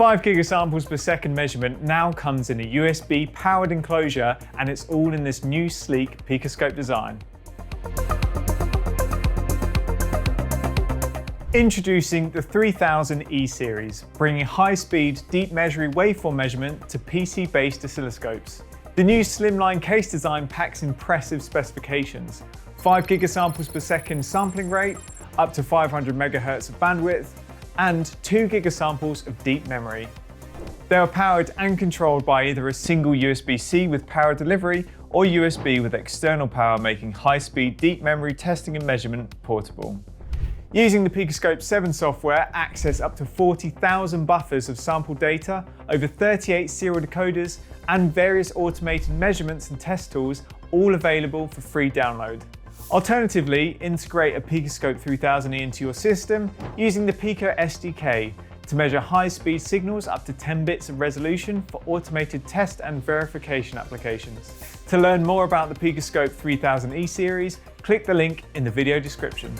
5 gigasamples per second measurement now comes in a USB powered enclosure, and it's all in this new sleek PicoScope design. Introducing the 3000E series, bringing high-speed, deep measuring waveform measurement to PC-based oscilloscopes. The new slimline case design packs impressive specifications: 5 gigasamples per second sampling rate, up to 500 MHz of bandwidth, and 2 gigasamples of deep memory. They are powered and controlled by either a single USB-C with power delivery or USB with external power, making high-speed deep memory testing and measurement portable. Using the PicoScope 7 software, access up to 40,000 buffers of sample data, over 38 serial decoders, and various automated measurements and test tools, all available for free download. Alternatively, integrate a PicoScope 3000E into your system using the PicoSDK to measure high-speed signals up to 10 bits of resolution for automated test and verification applications. To learn more about the PicoScope 3000E series, click the link in the video description.